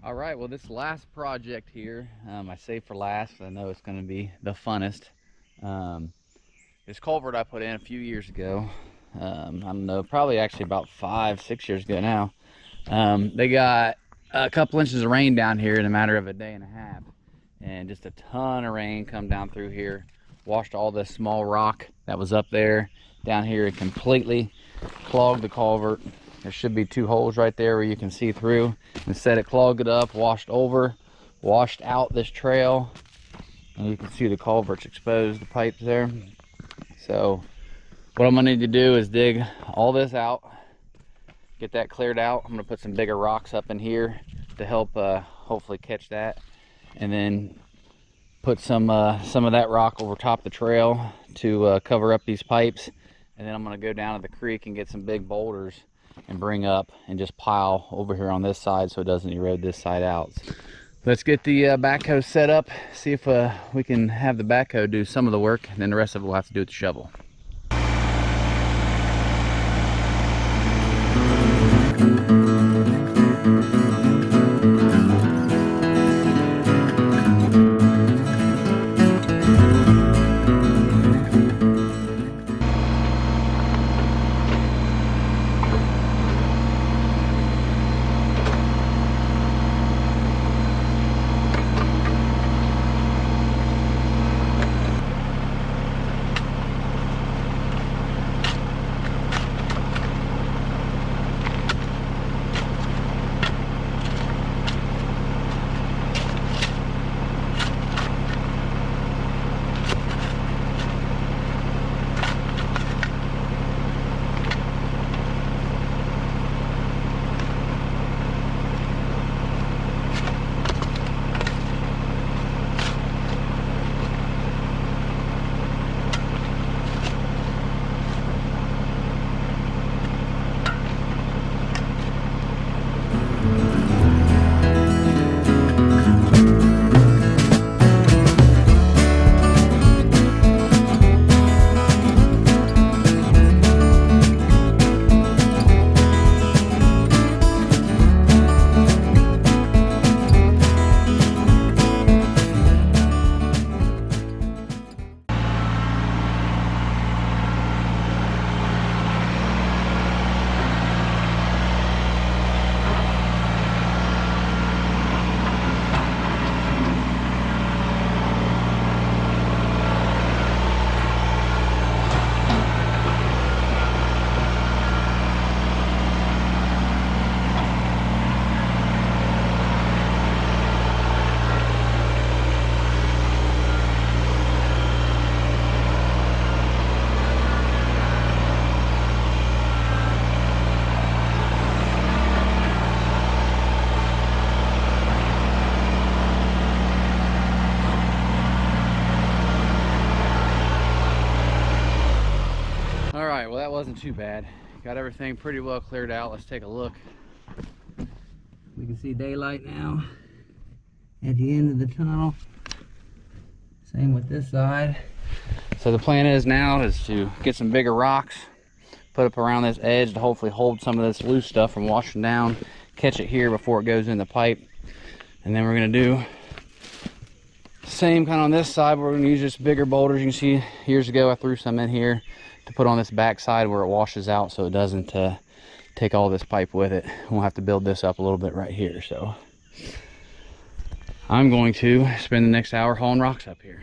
All right, well, this last project here, I saved for last. I know it's going to be the funnest. This culvert I put in a few years ago. I don't know, probably actually about 5-6 years ago now. They got a couple inches of rain down here in a matter of a day and a half, and just a ton of rain come down through here, washed all this small rock that was up there down here. It completely clogged the culvert. There should be 2 holes right there where you can see through. Instead, it clogged it up, washed out this trail, and you can see the culvert's exposed, the pipes there. So what I'm gonna need to do is dig all this out, get that cleared out. I'm gonna put some bigger rocks up in here to help hopefully catch that, and then put some of that rock over top the trail to cover up these pipes. And then I'm gonna go down to the creek and get some big boulders and bring up and just pile over here on this side so it doesn't erode this side out. Let's get the backhoe set up, see if we can have the backhoe do some of the work, and then the rest of it we'll have to do with the shovel. All right, well, that wasn't too bad. Got everything pretty well cleared out. Let's take a look. We can see daylight now at the end of the tunnel. Same with this side. So the plan is now is to get some bigger rocks, put up around this edge to hopefully hold some of this loose stuff from washing down, catch it here before it goes in the pipe. And then we're gonna do the same kind of on this side. We're gonna use just bigger boulders. You can see years ago I threw some in here to put on this back side where it washes out so it doesn't take all this pipe with it. We'll have to build this up a little bit right here. So I'm going to spend the next hour hauling rocks up here.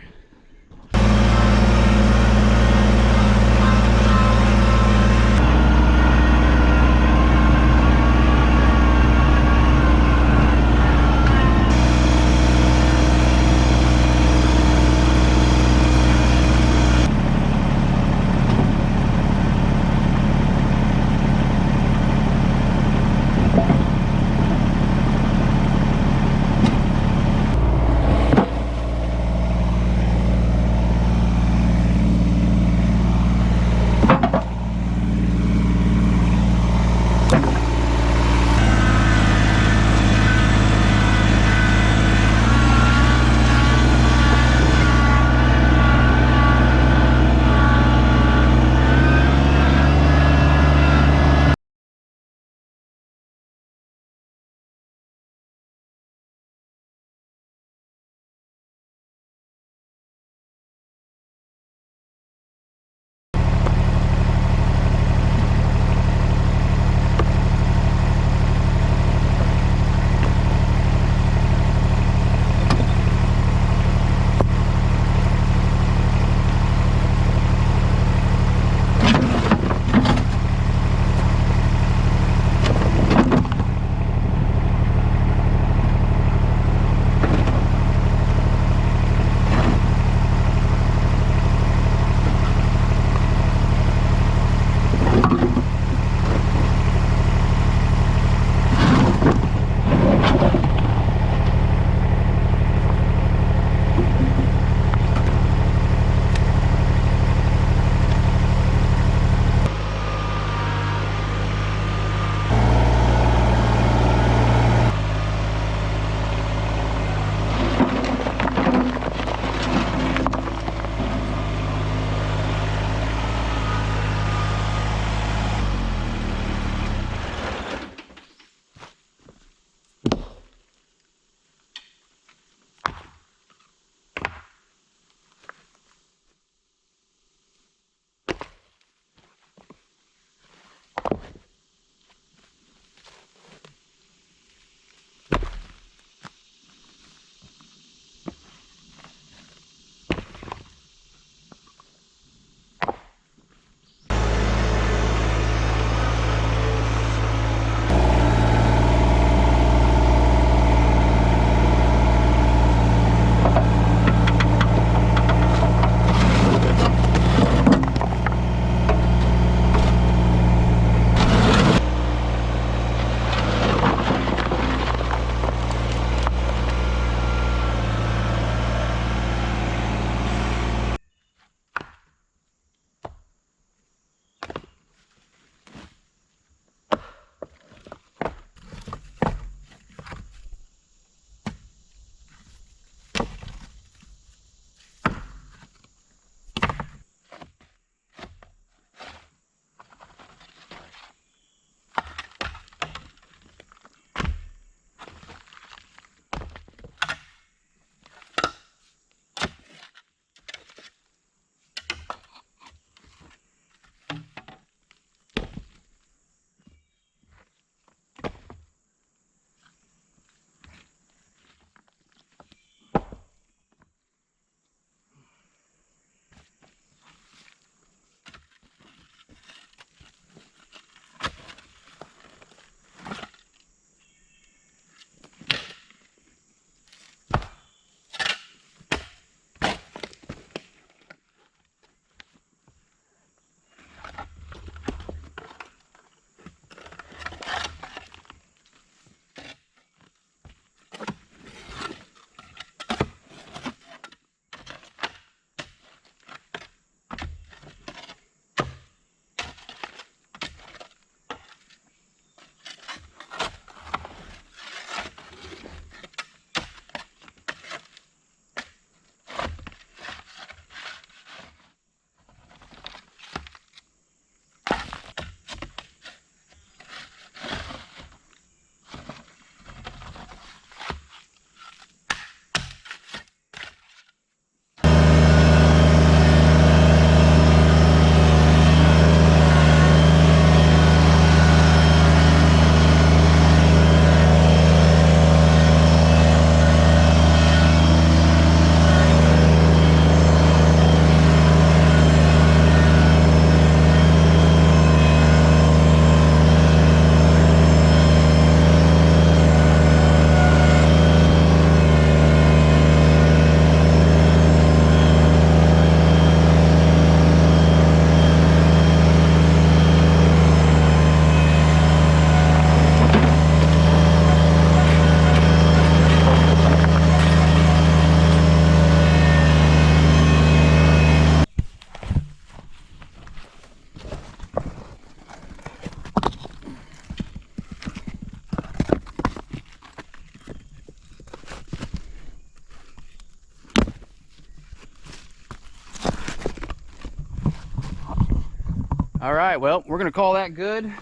All right, well, we're gonna call that good.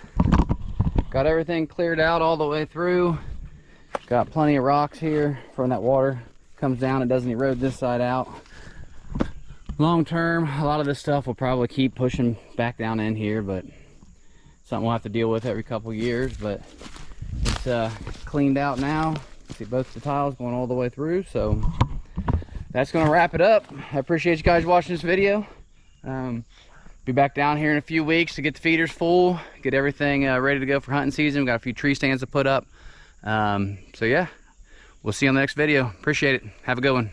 Got everything cleared out all the way through. Got plenty of rocks here from that water. Comes down, it doesn't erode this side out. Long term, a lot of this stuff will probably keep pushing back down in here, but something we'll have to deal with every couple years. But it's cleaned out now. See both the tiles going all the way through, so that's gonna wrap it up. I appreciate you guys watching this video. Be back down here in a few weeks to get the feeders full, get everything ready to go for hunting season. We got a few tree stands to put up. So yeah, we'll see you on the next video. Appreciate it. Have a good one.